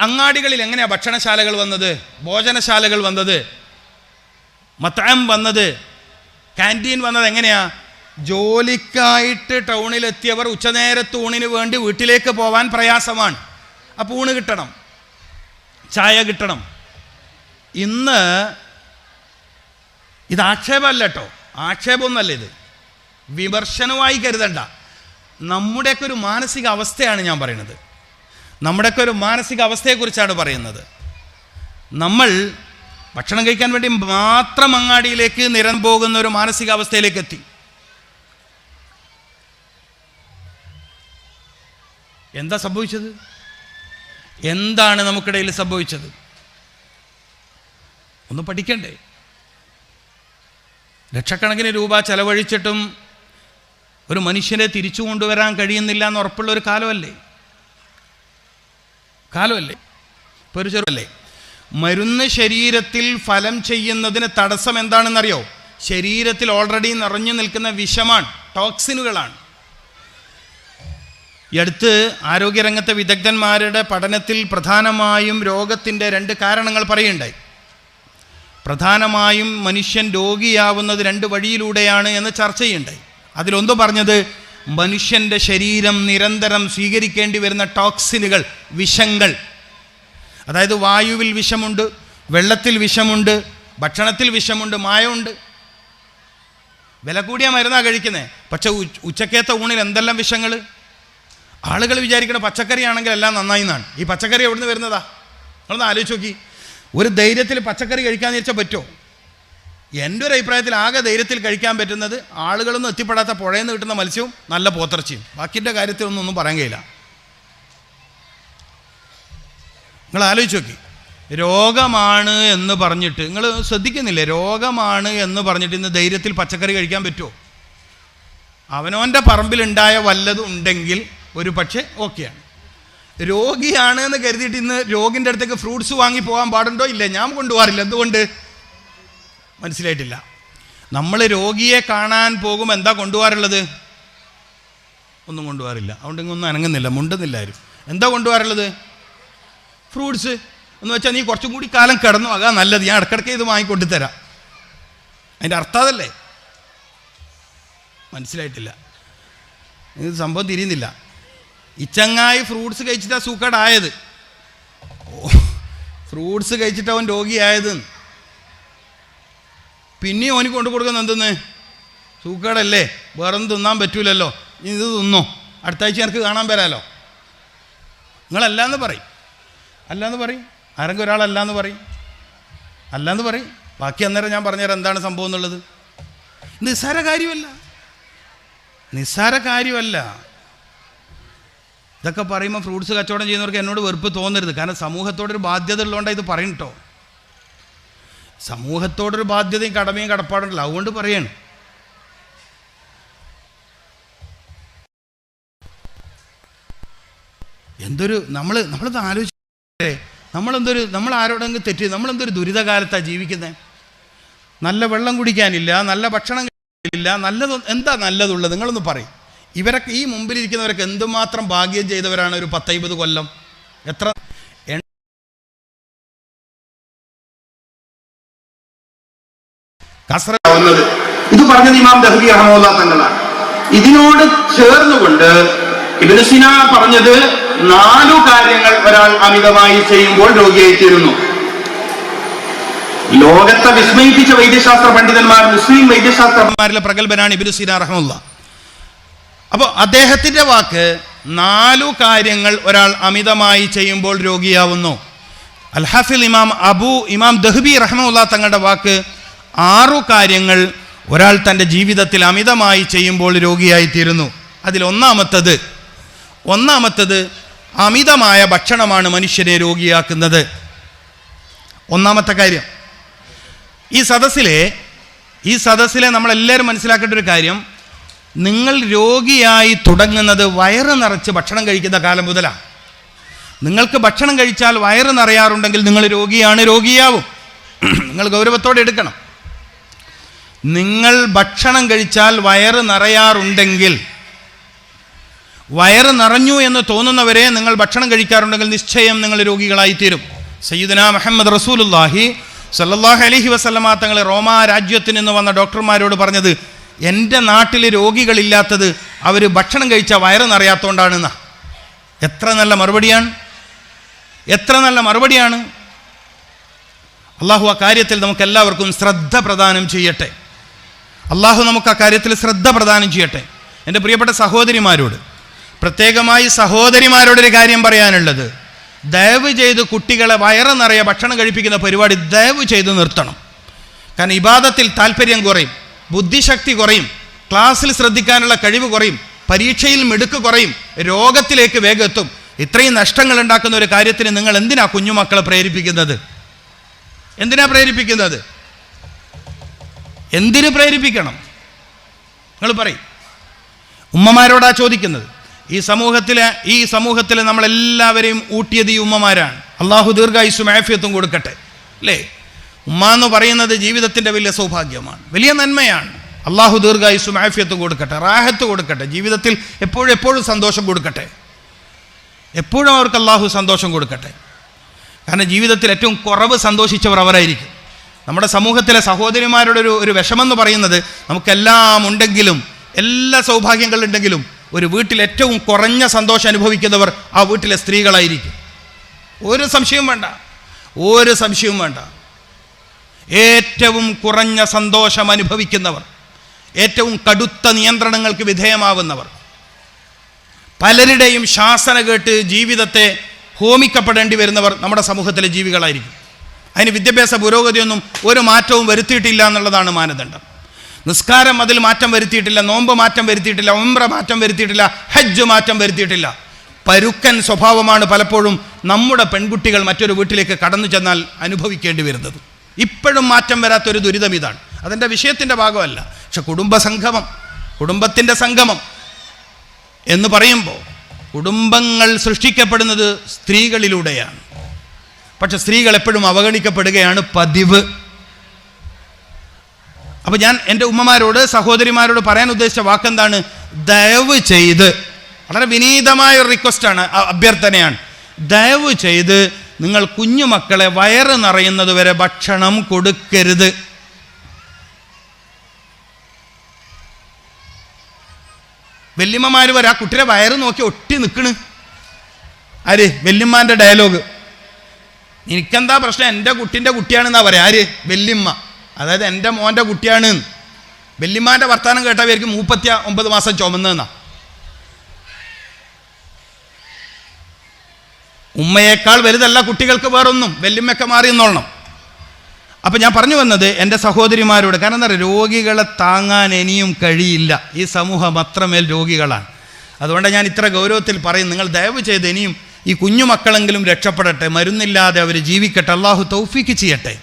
അങ്ങാടികളിൽ എങ്ങനെയാണ് ഭക്ഷണശാലകൾ വന്നത്, ഭോജനശാലകൾ വന്നത്, മത്അം വന്നത്, ക്യാൻറ്റീൻ വന്നത് എങ്ങനെയാ? ജോലിക്കായിട്ട് ടൗണിലെത്തിയവർ ഉച്ചനേരത്ത് ഊണിന് വേണ്ടി വീട്ടിലേക്ക് പോകാൻ പ്രയാസമാണ്. അപ്പോൾ ഊണ് കിട്ടണം, ചായ കിട്ടണം. ഇന്ന് ഇത് ആക്ഷേപമല്ല കേട്ടോ, ആക്ഷേപമൊന്നുമല്ല, ഇത് വിമർശനമായി കരുതണ്ട. നമ്മുടെയൊക്കെ ഒരു മാനസിക അവസ്ഥയാണ് ഞാൻ പറയുന്നത്. നമ്മുടെയൊക്കെ ഒരു മാനസിക അവസ്ഥയെക്കുറിച്ചാണ് പറയുന്നത്. നമ്മൾ ഭക്ഷണം കഴിക്കാൻ വേണ്ടി മാത്രം അങ്ങാടിയിലേക്ക് നിരന്ന് പോകുന്ന ഒരു മാനസികാവസ്ഥയിലേക്ക് എത്തി. എന്താ സംഭവിച്ചത്? എന്താണ് നമുക്കിടയിൽ സംഭവിച്ചത്? ഒന്ന് പഠിക്കണ്ടേ? ലക്ഷക്കണക്കിന് രൂപ ചെലവഴിച്ചിട്ടും ഒരു മനുഷ്യനെ തിരിച്ചു കൊണ്ടുവരാൻ കഴിയുന്നില്ല എന്ന് ഉറപ്പുള്ള ഒരു കാലമല്ലേ? ഇപ്പോൾ ഒരു ചെറുതല്ലേ? മരുന്ന് ശരീരത്തിൽ ഫലം ചെയ്യുന്നതിന് തടസ്സം എന്താണെന്നറിയോ? ശരീരത്തിൽ ഓൾറെഡി നിറഞ്ഞു നിൽക്കുന്ന വിഷമാണ്, ടോക്സിനുകളാണ്. ഈ അടുത്ത് ആരോഗ്യരംഗത്തെ വിദഗ്ധന്മാരുടെ പഠനത്തിൽ പ്രധാനമായും രോഗത്തിൻ്റെ 2 കാരണങ്ങൾ പറയുണ്ടായി. പ്രധാനമായും മനുഷ്യൻ രോഗിയാവുന്നത് 2 വഴിയിലൂടെയാണ് എന്ന് ചർച്ച ചെയ്യുണ്ടായി. അതിലൊന്ന് പറഞ്ഞത്, മനുഷ്യൻ്റെ ശരീരം നിരന്തരം സ്വീകരിക്കേണ്ടി വരുന്ന ടോക്സിനുകൾ, വിഷങ്ങൾ. അതായത് വായുവിൽ വിഷമുണ്ട്, വെള്ളത്തിൽ വിഷമുണ്ട്, ഭക്ഷണത്തിൽ വിഷമുണ്ട്, മായമുണ്ട്. വില കൂടിയ മരുന്നാണ് കഴിക്കുന്നത്. പക്ഷെ ഉച്ചക്കേത്ത ഊണിൽ എന്തെല്ലാം വിഷങ്ങൾ! ആളുകൾ വിചാരിക്കണം പച്ചക്കറി ആണെങ്കിൽ എല്ലാം നന്നായി എന്നാണ്. ഈ പച്ചക്കറി എവിടെ നിന്ന് വരുന്നതാ? നിങ്ങളൊന്ന് ആലോചിച്ച് നോക്കി. ഒരു ധൈര്യത്തിൽ പച്ചക്കറി കഴിക്കാമെന്ന് വെച്ചാൽ പറ്റുമോ? എൻ്റെ ഒരു അഭിപ്രായത്തിൽ ആകെ ധൈര്യത്തിൽ കഴിക്കാൻ പറ്റുന്നത് ആളുകളൊന്നും എത്തിപ്പെടാത്ത പുഴയിൽ നിന്ന് കിട്ടുന്ന മത്സ്യവും നല്ല പോത്തിറച്ചിയും. ബാക്കിൻ്റെ കാര്യത്തിലൊന്നും പറയാൻ കഴിയില്ല. നിങ്ങൾ ആലോചിച്ച് നോക്കി. രോഗമാണ് എന്ന് പറഞ്ഞിട്ട് നിങ്ങൾ ശ്രദ്ധിക്കുന്നില്ലേ? രോഗമാണ് എന്ന് പറഞ്ഞിട്ട് ഇന്ന് ധൈര്യത്തിൽ പച്ചക്കറി കഴിക്കാൻ പറ്റുമോ? അവനവൻ്റെ പറമ്പിലുണ്ടായ വല്ലതും ഉണ്ടെങ്കിൽ ഒരു പക്ഷേ ഓക്കെയാണ്. രോഗിയാണ് എന്ന് കരുതിയിട്ട് ഇന്ന് രോഗിൻ്റെ അടുത്തേക്ക് ഫ്രൂട്ട്സ് വാങ്ങി പോകാൻ പാടുണ്ടോ? ഇല്ല, ഞാൻ കൊണ്ടുപോകാറില്ല. എന്തുകൊണ്ട്? മനസ്സിലായിട്ടില്ല. നമ്മൾ രോഗിയെ കാണാൻ പോകുമ്പോൾ എന്താ കൊണ്ടുപോകാറുള്ളത്? ഒന്നും കൊണ്ടുപോകാറില്ല. അതുകൊണ്ട് ഇങ്ങൊന്നും അനങ്ങുന്നില്ല, മുണ്ടുന്നില്ല ആരും. എന്താ കൊണ്ടുപോകാറുള്ളത്? ഫ്രൂട്ട്സ്. എന്ന് വെച്ചാൽ നീ കുറച്ചും കൂടി കാലം കിടന്നു അതാ നല്ലത്, ഞാൻ ഇടയ്ക്കിടയ്ക്ക് ഇത് വാങ്ങിക്കൊണ്ടു തരാം. അതിൻ്റെ അർത്ഥം അതല്ലേ? മനസ്സിലായിട്ടില്ല. ഇത് സംഭവം തിരിയുന്നില്ല. ഈ ചങ്ങായി ഫ്രൂട്ട്സ് കഴിച്ചിട്ടാണ് സൂക്കേടായത്. ഫ്രൂട്ട്സ് കഴിച്ചിട്ട് അവൻ രോഗിയായത്. പിന്നെയും അവന് കൊണ്ടു കൊടുക്കുന്ന എന്തെന്ന്? സൂക്കേടല്ലേ, വേറൊന്നും തിന്നാൻ പറ്റൂലല്ലോ, ഇത് തിന്നോ, അടുത്ത ആഴ്ച എനിക്ക് കാണാൻ വരാമല്ലോ. നിങ്ങളല്ലാന്ന് പറയും, അല്ലാന്ന് പറയും. ആരെങ്കിലും ഒരാളല്ലാന്ന് പറയും, അല്ലാന്ന് പറയും. ബാക്കി അന്നേരം ഞാൻ പറഞ്ഞുതരാം എന്താണ് സംഭവം എന്നുള്ളത്. നിസ്സാര കാര്യമല്ല. ഇതൊക്കെ പറയുമ്പോൾ ഫ്രൂട്ട്സ് കച്ചവടം ചെയ്യുന്നവർക്ക് എന്നോട് വെറുപ്പ് തോന്നരുത്. കാരണം സമൂഹത്തോടൊരു ബാധ്യത ഉള്ളതുകൊണ്ടാണ് ഇത് പറയും കേട്ടോ. സമൂഹത്തോടൊരു ബാധ്യതയും കടമയും കടപ്പാടുണ്ടല്ലോ, അതുകൊണ്ട് പറയാണ്. നമ്മളത് ആലോചിച്ചേ, നമ്മൾ ആരോടെങ്കിലും തെറ്റി, നമ്മളെന്തൊരു ദുരിതകാലത്താണ് ജീവിക്കുന്നത്. നല്ല വെള്ളം കുടിക്കാനില്ല, നല്ല ഭക്ഷണം കഴിക്കാനില്ല, എന്താ നല്ലതുള്ളത്? നിങ്ങളൊന്ന് പറയും. ഇവരൊക്കെ ഈ മുമ്പിലിരിക്കുന്നവരൊക്കെ എന്തുമാത്രം ഭാഗ്യം ചെയ്തവരാണ്. ഒരു 10-50 കൊല്ലം എത്ര കസറത്. ഇത് പറഞ്ഞത് ഇമാം ദഹബി റഹ്മത്തുള്ളാഹി തങ്ങളാണ്. ഇതിനോട് ചേർന്നുകൊണ്ട് ഇബ്നു സിന പറഞ്ഞത് 4 കാര്യങ്ങൾ ഒരാൾ അമിതമായി ചെയ്യുമ്പോൾ രോഗിയായിത്തീരുന്നു. ലോകത്തെ വിസ്മയിപ്പിച്ച വൈദ്യശാസ്ത്ര പണ്ഡിതന്മാർ, മുസ്ലിം വൈദ്യശാസ്ത്രന്മാരിലെ പ്രഗത്ഭനാണ് ഇബ്നു സിന റഹ്മത്തുള്ളാഹി. അപ്പോൾ അദ്ദേഹത്തിൻ്റെ വാക്ക് 4 കാര്യങ്ങൾ ഒരാൾ അമിതമായി ചെയ്യുമ്പോൾ രോഗിയാവുന്നു. അൽ ഹാഫിൽ ഇമാം ദഹബി റഹ്മത്തുള്ളാഹി തങ്ങളുടെ വാക്ക് 6 കാര്യങ്ങൾ ഒരാൾ തൻ്റെ ജീവിതത്തിൽ അമിതമായി ചെയ്യുമ്പോൾ രോഗിയായിത്തീരുന്നു. അതിൽ ഒന്നാമത്തത് അമിതമായ ഭക്ഷണമാണ് മനുഷ്യനെ രോഗിയാക്കുന്നത്. ഒന്നാമത്തെ കാര്യം. ഈ സദസ്സിലെ നമ്മളെല്ലാവരും മനസ്സിലാക്കേണ്ട ഒരു കാര്യം, നിങ്ങൾ രോഗിയായി തുടങ്ങുന്നത് വയറ് നിറച്ച് ഭക്ഷണം കഴിക്കുന്ന കാലം മുതലാണ്. നിങ്ങൾക്ക് ഭക്ഷണം കഴിച്ചാൽ വയറ് നിറയാറുണ്ടെങ്കിൽ നിങ്ങൾ രോഗിയാവും. നിങ്ങൾ ഗൗരവത്തോടെ എടുക്കണം. നിങ്ങൾ ഭക്ഷണം കഴിച്ചാൽ വയറ് നിറയാറുണ്ടെങ്കിൽ വയറ് നിറഞ്ഞു എന്ന് തോന്നുന്നവരെ നിങ്ങൾ ഭക്ഷണം കഴിക്കാറുണ്ടെങ്കിൽ നിശ്ചയം നിങ്ങൾ രോഗികളായിത്തീരും. സയ്യിദുനാ മുഹമ്മദ് റസൂലുള്ളാഹി സല്ലല്ലാഹു അലൈഹി വസല്ലമ തങ്ങൾ റോമാ രാജ്യത്തിൽ നിന്ന് വന്ന ഡോക്ടർമാരോട് പറഞ്ഞത്, എൻ്റെ നാട്ടിൽ രോഗികളില്ലാത്തത് അവർ ഭക്ഷണം കഴിച്ചാൽ വയറ് നിറയാത്തോണ്ടാണെന്നാ. എത്ര നല്ല മറുപടിയാണ്, എത്ര നല്ല മറുപടിയാണ്. അള്ളാഹു ആ കാര്യത്തിൽ നമുക്ക് എല്ലാവർക്കും ശ്രദ്ധ പ്രദാനം ചെയ്യട്ടെ. അള്ളാഹു നമുക്ക് ആ കാര്യത്തിൽ ശ്രദ്ധ പ്രദാനം ചെയ്യട്ടെ. എൻ്റെ പ്രിയപ്പെട്ട സഹോദരിമാരോട്, പ്രത്യേകമായി സഹോദരിമാരോടൊരു കാര്യം പറയാനുള്ളത്, ദയവ് ചെയ്ത് കുട്ടികളെ വയറ് നിറയെ ഭക്ഷണം കഴിപ്പിക്കുന്ന പരിപാടി ദയവ് ചെയ്ത് നിർത്തണം. കാരണം ഇബാദത്തിൽ താല്പര്യം കുറയും, ബുദ്ധിശക്തി കുറയും, ക്ലാസ്സിൽ ശ്രദ്ധിക്കാനുള്ള കഴിവ് കുറയും, പരീക്ഷയിൽ മിടുക്ക് കുറയും, രോഗത്തിലേക്ക് വേഗം എത്തും. ഇത്രയും നഷ്ടങ്ങൾ ഉണ്ടാക്കുന്ന ഒരു കാര്യത്തിന് നിങ്ങൾ എന്തിനാ കുഞ്ഞുമക്കളെ പ്രേരിപ്പിക്കുന്നത്? എന്തിനാ പ്രേരിപ്പിക്കുന്നത്? എന്തിന് പ്രേരിപ്പിക്കണം? നിങ്ങൾ പറയും. ഉമ്മമാരോടാ ചോദിക്കുന്നത്. ഈ സമൂഹത്തിൽ നമ്മളെല്ലാവരെയും ഊട്ടിയത് ഈ ഉമ്മമാരാണ്. അള്ളാഹു ദീർഘായുസ്സും ആഫിയത്തും കൊടുക്കട്ടെ. അല്ലേ? ഉമ്മ എന്ന് പറയുന്നത് ജീവിതത്തിൻ്റെ വലിയ സൗഭാഗ്യമാണ്, വലിയ നന്മയാണ്. അള്ളാഹു ദീർഘായുസ്സും ആഫിയത്തും കൊടുക്കട്ടെ, റാഹത്ത് കൊടുക്കട്ടെ, ജീവിതത്തിൽ എപ്പോഴും സന്തോഷം കൊടുക്കട്ടെ. എപ്പോഴും അവർക്ക് അള്ളാഹു സന്തോഷം കൊടുക്കട്ടെ. കാരണം ജീവിതത്തിൽ ഏറ്റവും കുറവ് സന്തോഷിച്ചവർ അവരായിരിക്കും. നമ്മുടെ സമൂഹത്തിലെ സഹോദരിമാരുടെ ഒരു വിഷമെന്ന് പറയുന്നത്, നമുക്കെല്ലാം ഉണ്ടെങ്കിലും, എല്ലാ സൗഭാഗ്യങ്ങളുണ്ടെങ്കിലും ഒരു വീട്ടിൽ ഏറ്റവും കുറഞ്ഞ സന്തോഷം അനുഭവിക്കുന്നവർ ആ വീട്ടിലെ സ്ത്രീകളായിരിക്കും. ഒരു സംശയവും വേണ്ട. ഏറ്റവും കുറഞ്ഞ സന്തോഷം അനുഭവിക്കുന്നവർ, ഏറ്റവും കടുത്ത നിയന്ത്രണങ്ങൾക്ക് വിധേയമാവുന്നവർ, പലരുടെയും ശാസന കേട്ട് ജീവിതത്തെ ഹോമിക്കപ്പെടേണ്ടി വരുന്നവർ നമ്മുടെ സമൂഹത്തിലെ ജീവികളായിരിക്കും. അതിന് വിദ്യാഭ്യാസ പുരോഗതിയൊന്നും ഒരു മാറ്റവും വരുത്തിയിട്ടില്ല എന്നുള്ളതാണ് മാനദണ്ഡം. നിസ്കാരം അതിൽ മാറ്റം വരുത്തിയിട്ടില്ല, നോമ്പ് മാറ്റം വരുത്തിയിട്ടില്ല, ഉംറ മാറ്റം വരുത്തിയിട്ടില്ല, ഹജ്ജ് മാറ്റം വരുത്തിയിട്ടില്ല. പരുക്കൻ സ്വഭാവമാണ് പലപ്പോഴും നമ്മുടെ പെൺകുട്ടികൾ മറ്റൊരു വീട്ടിലേക്ക് കടന്നു ചെന്നാൽ അനുഭവിക്കേണ്ടി വരുന്നത്. ഇപ്പോഴും മാറ്റം വരാത്തൊരു ദുരിതം ഇതാണ്. അതിൻ്റെ വിഷയത്തിൻ്റെ ഭാഗമല്ല. പക്ഷെ കുടുംബത്തിൻ്റെ സംഗമം എന്ന് പറയുമ്പോൾ കുടുംബങ്ങൾ സൃഷ്ടിക്കപ്പെടുന്നത് സ്ത്രീകളിലൂടെയാണ്. പക്ഷെ സ്ത്രീകൾ എപ്പോഴും അവഗണിക്കപ്പെടുകയാണ് പതിവ്. അപ്പോൾ ഞാൻ എൻ്റെ ഉമ്മമാരോട്, സഹോദരിമാരോട് പറയാൻ ഉദ്ദേശിച്ച വാക്കെന്താണ്? ദയവ് ചെയ്ത്, വളരെ വിനീതമായ ഒരു റിക്വസ്റ്റാണ്, അഭ്യർത്ഥനയാണ്, ദയവ് ചെയ്ത് നിങ്ങൾ കുഞ്ഞുമക്കളെ വയറ് നിറയുന്നത് വരെ ഭക്ഷണം കൊടുക്കരുത്. വല്യമ്മമാർ വരെ ആ കുട്ടിയുടെ വയറ് നോക്കി ഒട്ടി നിൽക്കണ്. ആര്? വല്യമ്മാൻ്റെ ഡയലോഗ്. എനിക്കെന്താ പ്രശ്നം, എൻ്റെ കുട്ടീൻ്റെ കുട്ടിയാണെന്നാ പറയാം. ആര്? വല്യമ്മ. അതായത് എൻ്റെ മോൻ്റെ കുട്ടിയാണ്. വല്യമ്മാൻ്റെ വർത്താനം കേട്ടവർക്ക് 39 മാസം ചുമന്നെന്നാ. ഉമ്മയേക്കാൾ വലുതല്ല കുട്ടികൾക്ക് വേറൊന്നും. വല്യമ്മയൊക്കെ മാറി എന്നോളണം. അപ്പം ഞാൻ പറഞ്ഞു വന്നത് എൻ്റെ സഹോദരിമാരോട്, കാരണം എന്താ പറയുക, രോഗികളെ താങ്ങാൻ ഇനിയും കഴിയില്ല. ഈ സമൂഹം അത്രമേൽ രോഗികളാണ്. അതുകൊണ്ട് ഞാൻ ഇത്ര ഗൗരവത്തിൽ പറയും, നിങ്ങൾ ദയവ് ചെയ്ത് ഇനിയും ഈ കുഞ്ഞുമക്കളെങ്കിലും രക്ഷപ്പെടട്ടെ, മരുന്നില്ലാതെ അവർ ജീവിക്കട്ടെ. അള്ളാഹു തൗഫീക്ക് ചെയ്യട്ടെ.